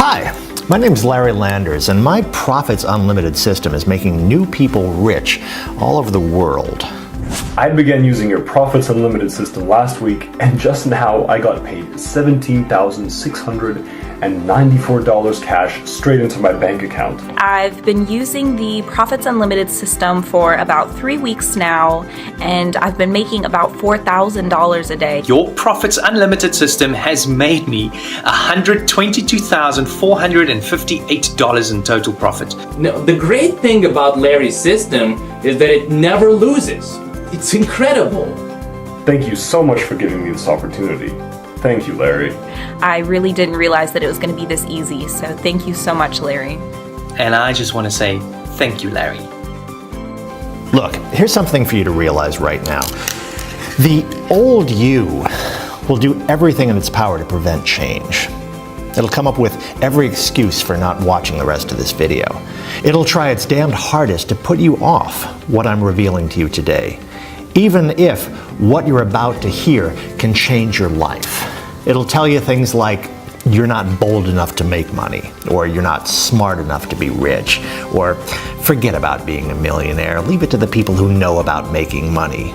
Hi, my name is Larry Landers, and my Profits Unlimited system is making new people rich all over the world. I began using your Profits Unlimited system last week, and just now I got paid $17,694 cash straight into my bank account. I've been using the Profits Unlimited system for about 3 weeks now, and I've been making about $4,000 a day. Your Profits Unlimited system has made me $122,458 in total profit. Now, the great thing about Larry's system is that it never loses. It's incredible. Thank you so much for giving me this opportunity. Thank you, Larry. I really didn't realize that it was going to be this easy, so thank you so much, Larry. And I just want to say thank you, Larry. Look, here's something for you to realize right now. The old you will do everything in its power to prevent change. It'll come up with every excuse for not watching the rest of this video. It'll try its damned hardest to put you off what I'm revealing to you today, even if what you're about to hear can change your life. It'll tell you things like, you're not bold enough to make money, or you're not smart enough to be rich, or forget about being a millionaire, leave it to the people who know about making money.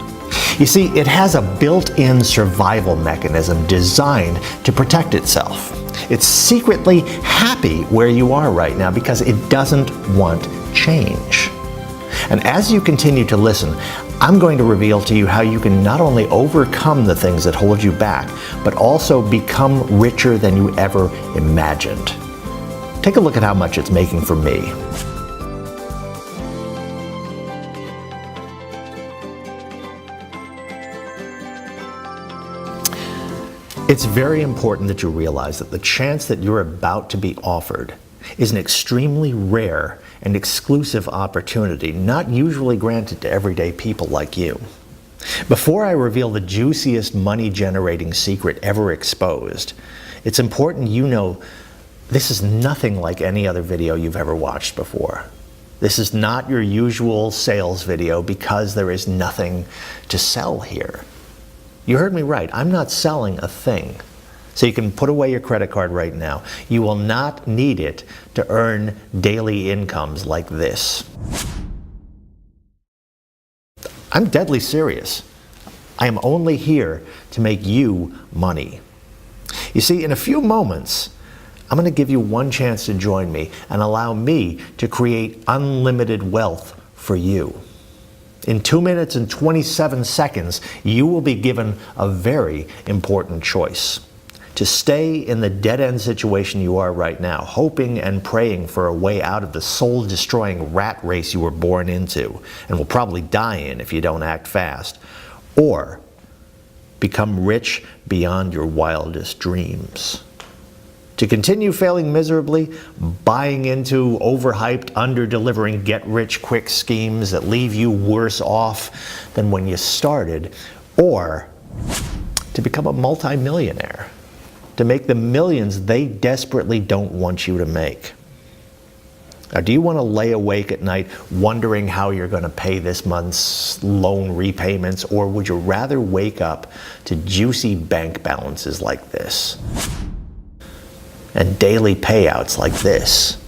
You see, it has a built-in survival mechanism designed to protect itself. It's secretly happy where you are right now because it doesn't want change. And as you continue to listen, I'm going to reveal to you how you can not only overcome the things that hold you back, but also become richer than you ever imagined. Take a look at how much it's making for me. It's very important that you realize that the chance that you're about to be offered is an extremely rare and exclusive opportunity, not usually granted to everyday people like you. Before I reveal the juiciest money-generating secret ever exposed, it's important you know this is nothing like any other video you've ever watched before. This is not your usual sales video because there is nothing to sell here. You heard me right, I'm not selling a thing. So you can put away your credit card right now. You will not need it to earn daily incomes like this. I'm deadly serious. I am only here to make you money. You see, in a few moments, I'm going to give you one chance to join me and allow me to create unlimited wealth for you. In 2 minutes and 27 seconds, you will be given a very important choice. To stay in the dead-end situation you are right now, hoping and praying for a way out of the soul-destroying rat race you were born into, and will probably die in if you don't act fast, or become rich beyond your wildest dreams. To continue failing miserably, buying into overhyped, under-delivering get-rich-quick schemes that leave you worse off than when you started, or to become a multimillionaire, to make the millions they desperately don't want you to make. Now, do you want to lay awake at night wondering how you're going to pay this month's loan repayments, or would you rather wake up to juicy bank balances like this? And daily payouts like this?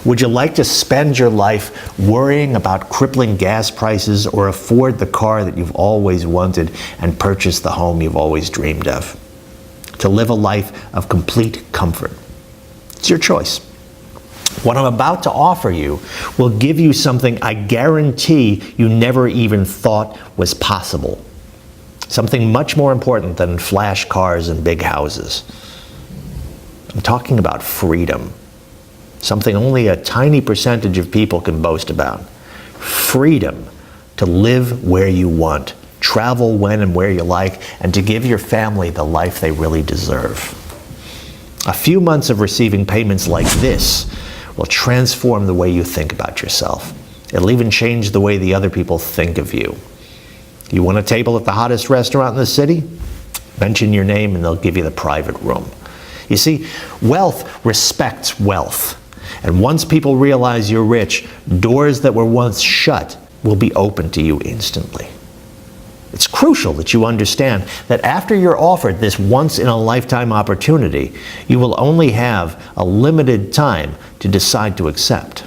Would you like to spend your life worrying about crippling gas prices, or afford the car that you've always wanted and purchase the home you've always dreamed of? To live a life of complete comfort? It's your choice. What I'm about to offer you will give you something I guarantee you never even thought was possible. Something much more important than flash cars and big houses. I'm talking about freedom. Something only a tiny percentage of people can boast about. Freedom to live where you want, travel when and where you like, and to give your family the life they really deserve. A few months of receiving payments like this will transform the way you think about yourself. It'll even change the way the other people think of you. You want a table at the hottest restaurant in the city? Mention your name and they'll give you the private room. You see, wealth respects wealth. And once people realize you're rich, doors that were once shut will be open to you instantly. It's crucial that you understand that after you're offered this once-in-a-lifetime opportunity, you will only have a limited time to decide to accept.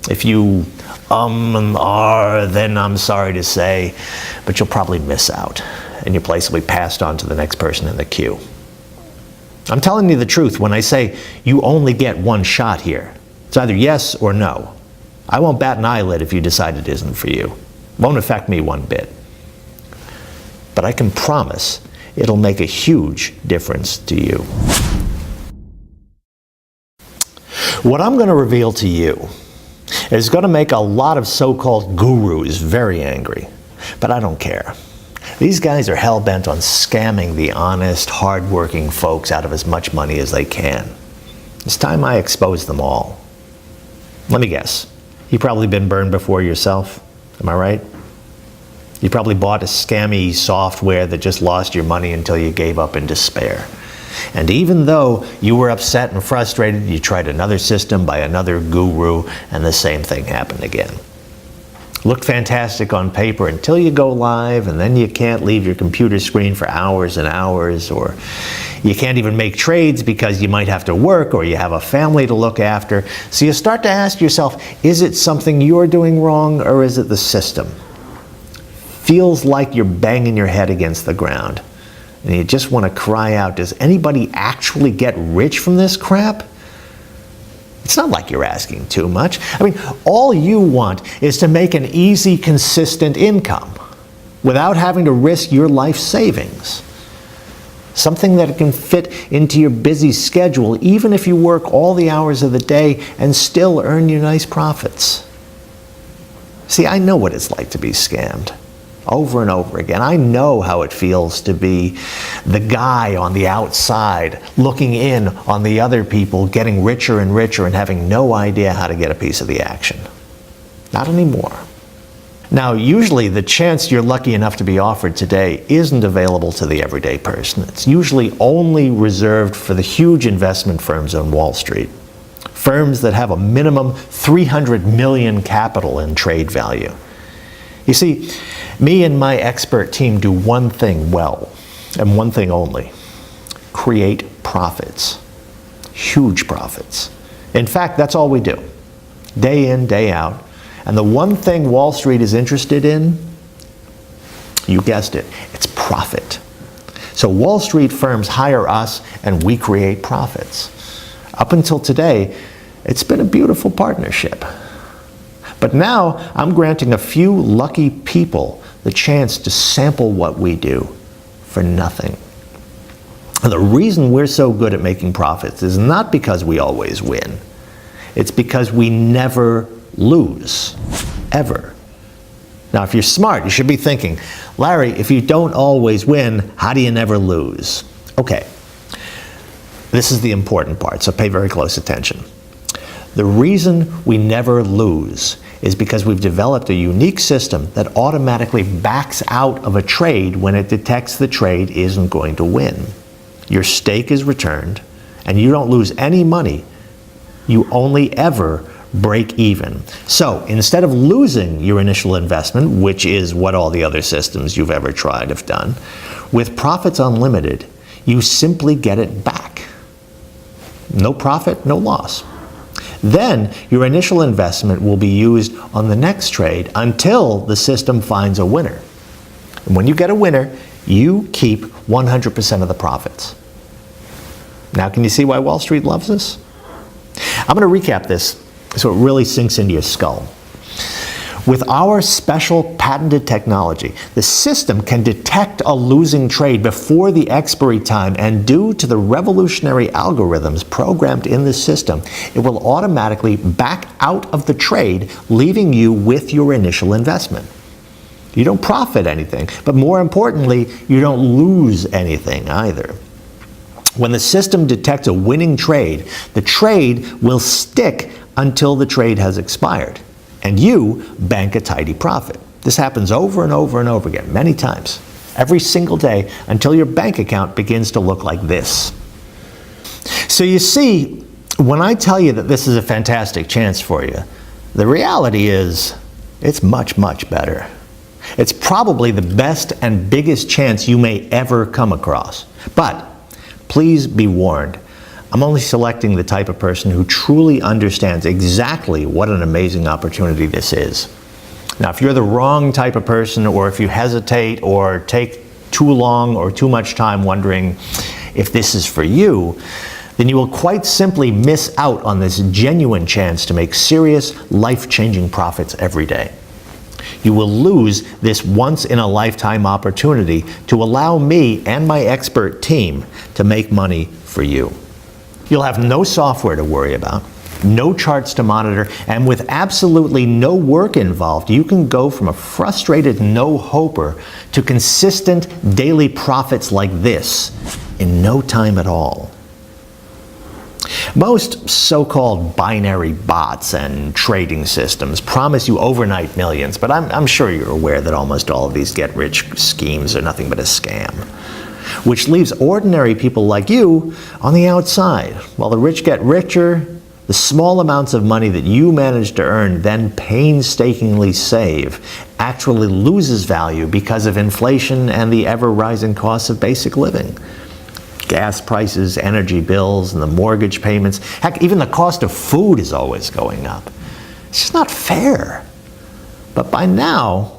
If you and are, then I'm sorry to say, but you'll probably miss out, and your place will be passed on to the next person in the queue. I'm telling you the truth when I say you only get one shot here. It's either yes or no. I won't bat an eyelid if you decide it isn't for you. It won't affect me one bit. But I can promise it'll make a huge difference to you. What I'm going to reveal to you is going to make a lot of so-called gurus very angry. But I don't care. These guys are hell-bent on scamming the honest, hard-working folks out of as much money as they can. It's time I expose them all. Let me guess. You've probably been burned before yourself. Am I right? You probably bought a scammy software that just lost your money until you gave up in despair. And even though you were upset and frustrated, you tried another system by another guru, and the same thing happened again. Looked fantastic on paper until you go live, and then you can't leave your computer screen for hours and hours, or you can't even make trades because you might have to work or you have a family to look after. So you start to ask yourself, is it something you're doing wrong, or is it the system? Feels like you're banging your head against the ground. And you just want to cry out, does anybody actually get rich from this crap? It's not like you're asking too much. I mean, all you want is to make an easy, consistent income without having to risk your life savings. Something that can fit into your busy schedule, even if you work all the hours of the day and still earn you nice profits. See, I know what it's like to be scammed. Over and over again. I know how it feels to be the guy on the outside looking in on the other people getting richer and richer and having no idea how to get a piece of the action. Not anymore. Now, usually the chance you're lucky enough to be offered today isn't available to the everyday person. It's usually only reserved for the huge investment firms on Wall Street. Firms that have a minimum 300 million capital in trade value. You see, me and my expert team do one thing well, and one thing only: create profits. Huge profits. In fact, that's all we do. Day in, day out. And the one thing Wall Street is interested in, you guessed it, it's profit. So Wall Street firms hire us and we create profits. Up until today, it's been a beautiful partnership. But now I'm granting a few lucky people the chance to sample what we do for nothing. And the reason we're so good at making profits is not because we always win. It's because we never lose, ever. Now, if you're smart, you should be thinking, Larry, if you don't always win, how do you never lose? Okay, this is the important part, so pay very close attention. The reason we never lose is because we've developed a unique system that automatically backs out of a trade when it detects the trade isn't going to win. Your stake is returned, and you don't lose any money. You only ever break even. So instead of losing your initial investment, which is what all the other systems you've ever tried have done, with Profits Unlimited, you simply get it back. No profit, no loss. Then your initial investment will be used on the next trade until the system finds a winner. And when you get a winner, you keep 100% of the profits. Now, can you see why Wall Street loves this? I'm going to recap this so it really sinks into your skull. With our special patented technology, the system can detect a losing trade before the expiry time, and due to the revolutionary algorithms programmed in the system, it will automatically back out of the trade, leaving you with your initial investment. You don't profit anything, but more importantly, you don't lose anything either. When the system detects a winning trade, the trade will stick until the trade has expired, and you bank a tidy profit. This happens over and over and over again, many times, every single day, until your bank account begins to look like this. So you see, when I tell you that this is a fantastic chance for you, the reality is it's much, much better. It's probably the best and biggest chance you may ever come across. But please be warned, I'm only selecting the type of person who truly understands exactly what an amazing opportunity this is. Now, if you're the wrong type of person, or if you hesitate or take too long or too much time wondering if this is for you, then you will quite simply miss out on this genuine chance to make serious, life-changing profits every day. You will lose this once-in-a-lifetime opportunity to allow me and my expert team to make money for you. You'll have no software to worry about, no charts to monitor, and with absolutely no work involved, you can go from a frustrated no-hoper to consistent daily profits like this in no time at all. Most so-called binary bots and trading systems promise you overnight millions, but I'm sure you're aware that almost all of these get-rich schemes are nothing but a scam, which leaves ordinary people like you on the outside. While the rich get richer, the small amounts of money that you manage to earn, then painstakingly save, actually loses value because of inflation and the ever-rising costs of basic living. Gas prices, energy bills, and the mortgage payments. Heck, even the cost of food is always going up. It's just not fair. But by now,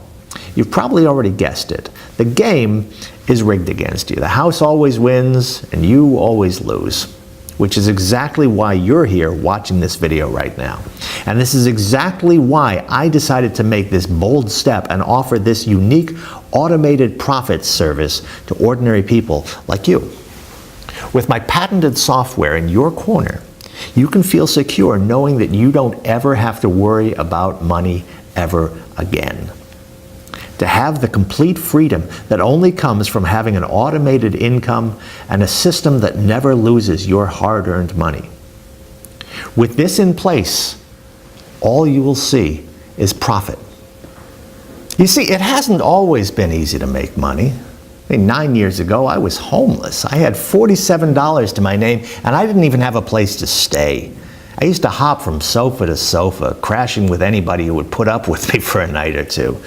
you've probably already guessed it. The game is rigged against you. The house always wins, and you always lose, which is exactly why you're here watching this video right now. And this is exactly why I decided to make this bold step and offer this unique automated profit service to ordinary people like you. With my patented software in your corner, you can feel secure knowing that you don't ever have to worry about money ever again. To have the complete freedom that only comes from having an automated income and a system that never loses your hard-earned money. With this in place, all you will see is profit. You see, it hasn't always been easy to make money. 9 years ago, I was homeless. I had $47 to my name, and I didn't even have a place to stay. I used to hop from sofa to sofa, crashing with anybody who would put up with me for a night or two.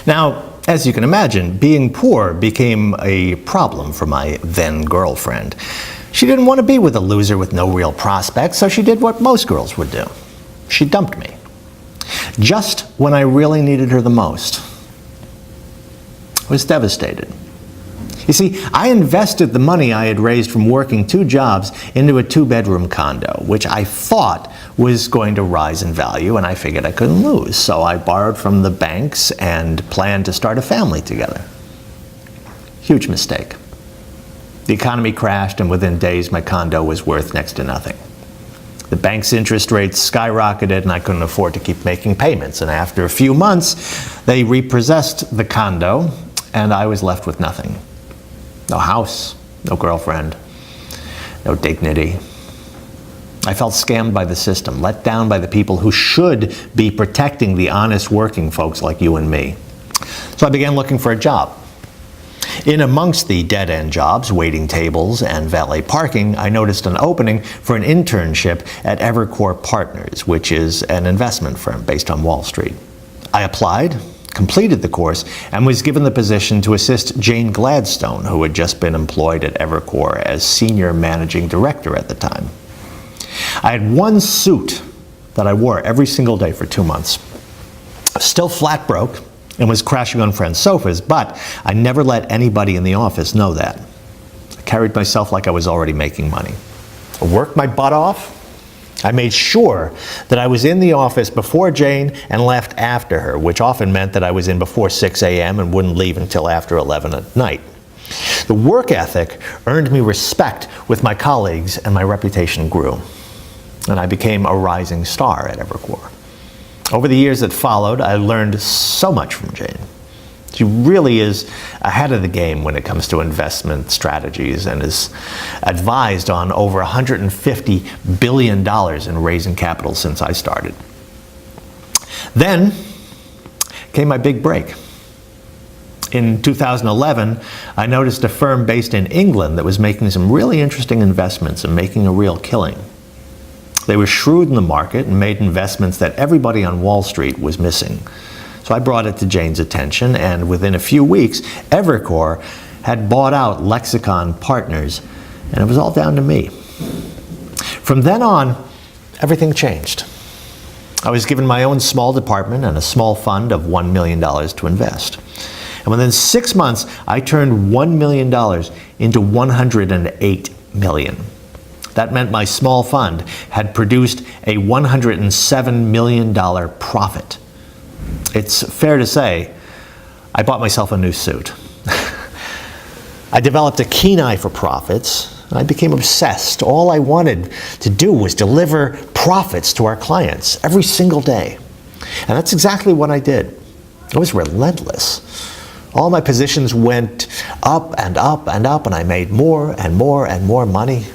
Now, as you can imagine, being poor became a problem for my then girlfriend. She didn't want to be with a loser with no real prospects, so she did what most girls would do. She dumped me. Just when I really needed her the most. I was devastated. You see, I invested the money I had raised from working 2 jobs into a 2-bedroom condo, which I thought was going to rise in value, and I figured I couldn't lose. So I borrowed from the banks and planned to start a family together. Huge mistake. The economy crashed, and within days my condo was worth next to nothing. The bank's interest rates skyrocketed, and I couldn't afford to keep making payments. And after a few months, they repossessed the condo, and I was left with nothing. No house, no girlfriend, no dignity. I felt scammed by the system, let down by the people who should be protecting the honest working folks like you and me. So I began looking for a job. In amongst the dead-end jobs, waiting tables and valet parking, I noticed an opening for an internship at Evercore Partners, which is an investment firm based on Wall Street. I applied, completed the course, and was given the position to assist Jane Gladstone, who had just been employed at Evercore as senior managing director at the time. I had one suit that I wore every single day for 2 months. Still flat broke and was crashing on friends' sofas, but I never let anybody in the office know that. I carried myself like I was already making money. I worked my butt off. I made sure that I was in the office before Jane and left after her, which often meant that I was in before 6 a.m. and wouldn't leave until after 11 at night. The work ethic earned me respect with my colleagues, and my reputation grew. And I became a rising star at Evercore. Over the years that followed, I learned so much from Jane. She really is ahead of the game when it comes to investment strategies and is advised on over $150 billion in raising capital since I started. Then came my big break. In 2011, I noticed a firm based in England that was making some really interesting investments and making a real killing. They were shrewd in the market and made investments that everybody on Wall Street was missing. So I brought it to Jane's attention, and within a few weeks, anywhwere had bought out Lexicon Partners, and it was all down to me. From then on, everything changed. I was given my own small department and a small fund of $1 million to invest. And within 6 months, I turned $1 million into $108 million. That meant my small fund had produced a $107 million profit. It's fair to say, I bought myself a new suit. I developed a keen eye for profits. I became obsessed. All I wanted to do was deliver profits to our clients every single day. And that's exactly what I did. I was relentless. All my positions went up and up and up, and I made more and more and more money.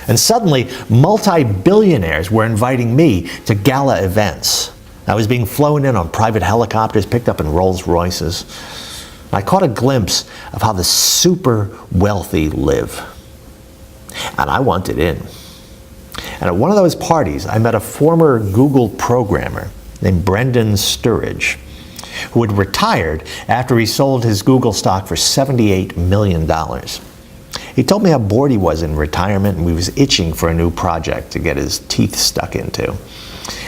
And suddenly, multi-billionaires were inviting me to gala events. I was being flown in on private helicopters, picked up in Rolls Royces. I caught a glimpse of how the super wealthy live. And I wanted in. And at one of those parties, I met a former Google programmer named Brendan Sturridge, who had retired after he sold his Google stock for $78 million. He told me how bored he was in retirement, and he was itching for a new project to get his teeth stuck into.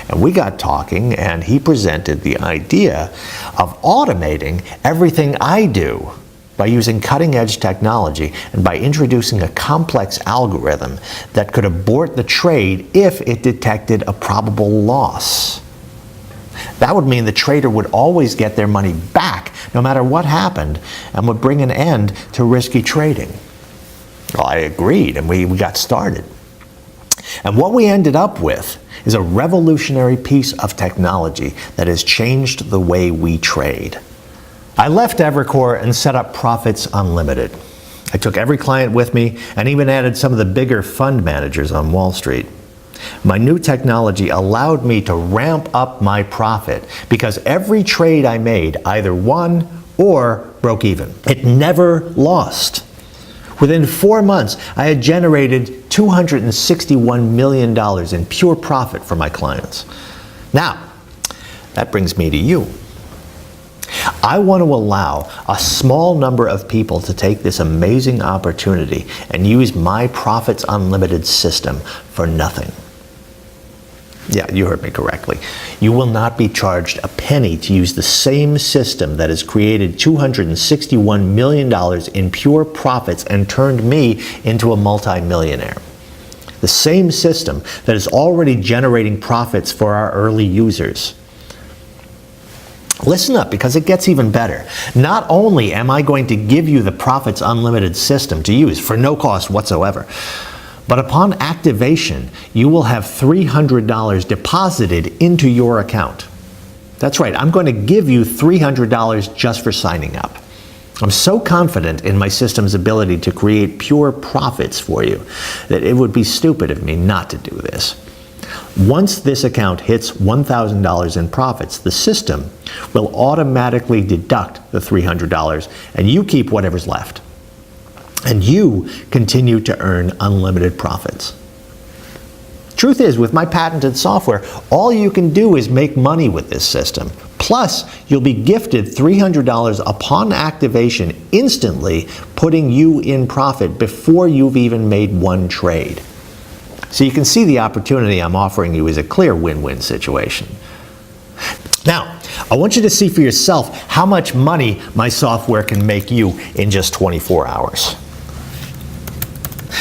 And we got talking, and he presented the idea of automating everything I do by using cutting-edge technology and by introducing a complex algorithm that could abort the trade if it detected a probable loss. That would mean the trader would always get their money back no matter what happened, and would bring an end to risky trading. Well, I agreed, and we got started. And what we ended up with is a revolutionary piece of technology that has changed the way we trade. I left anywhwere and set up Profits Unlimited. I took every client with me and even added some of the bigger fund managers on Wall Street. My new technology allowed me to ramp up my profit because every trade I made either won or broke even. It never lost. Within 4 months, I had generated $261 million in pure profit for my clients. Now, that brings me to you. I want to allow a small number of people to take this amazing opportunity and use my Profits Unlimited system for nothing. Yeah, you heard me correctly. You will not be charged a penny to use the same system that has created $261 million in pure profits and turned me into a multimillionaire. The same system that is already generating profits for our early users. Listen up, because it gets even better. Not only am I going to give you the Profits Unlimited system to use for no cost whatsoever, but upon activation, you will have $300 deposited into your account. That's right, I'm going to give you $300 just for signing up. I'm so confident in my system's ability to create pure profits for you that it would be stupid of me not to do this. Once this account hits $1,000 in profits, the system will automatically deduct the $300 and you keep whatever's left. And you continue to earn unlimited profits. Truth is, with my patented software, all you can do is make money with this system. Plus, you'll be gifted $300 upon activation, instantly putting you in profit before you've even made one trade. So you can see the opportunity I'm offering you is a clear win-win situation. Now, I want you to see for yourself how much money my software can make you in just 24 hours.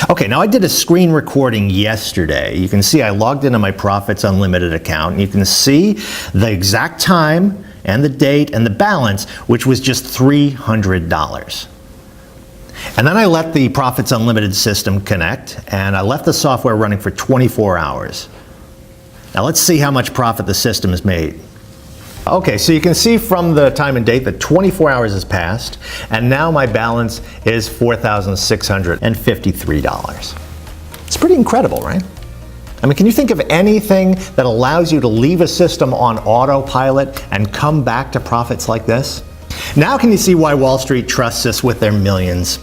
Okay, now I did a screen recording yesterday. You can see I logged into my Profits Unlimited account, and you can see the exact time and the date and the balance, which was just $300. And then I let the Profits Unlimited system connect, and I left the software running for 24 hours. Now let's see how much profit the system has made. Okay, so you can see from the time and date that 24 hours has passed, and now my balance is $4,653. It's pretty incredible, right? I mean, can you think of anything that allows you to leave a system on autopilot and come back to profits like this? Now can you see why Wall Street trusts us with their millions?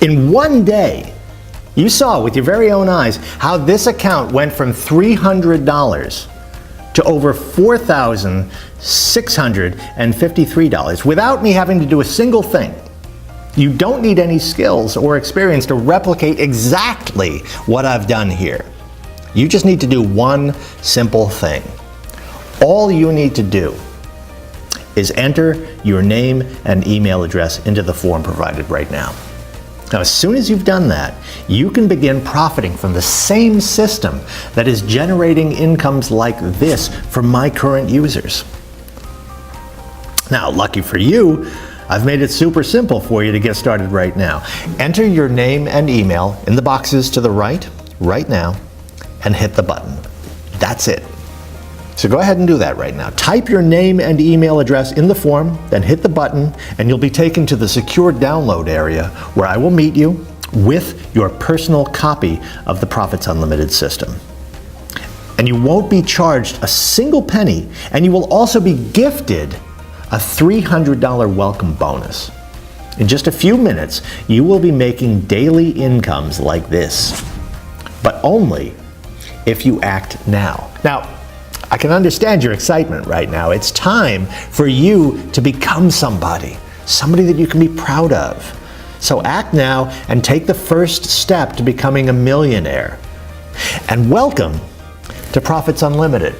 In one day, you saw with your very own eyes how this account went from $300 to over $4,653 without me having to do a single thing. You don't need any skills or experience to replicate exactly what I've done here. You just need to do one simple thing. All you need to do is enter your name and email address into the form provided right now. Now, as soon as you've done that, you can begin profiting from the same system that is generating incomes like this for my current users. Now, lucky for you, I've made it super simple for you to get started right now. Enter your name and email in the boxes to the right now, and hit the button. That's it. So go ahead and do that right now. Type your name and email address in the form, then hit the button, and you'll be taken to the secure download area where I will meet you with your personal copy of the Profits Unlimited system. And you won't be charged a single penny, and you will also be gifted a $300 welcome bonus. In just a few minutes, you will be making daily incomes like this, but only if you act now. Now, I can understand your excitement right now. It's time for you to become somebody that you can be proud of. So act now and take the first step to becoming a millionaire. And welcome to Profits Unlimited.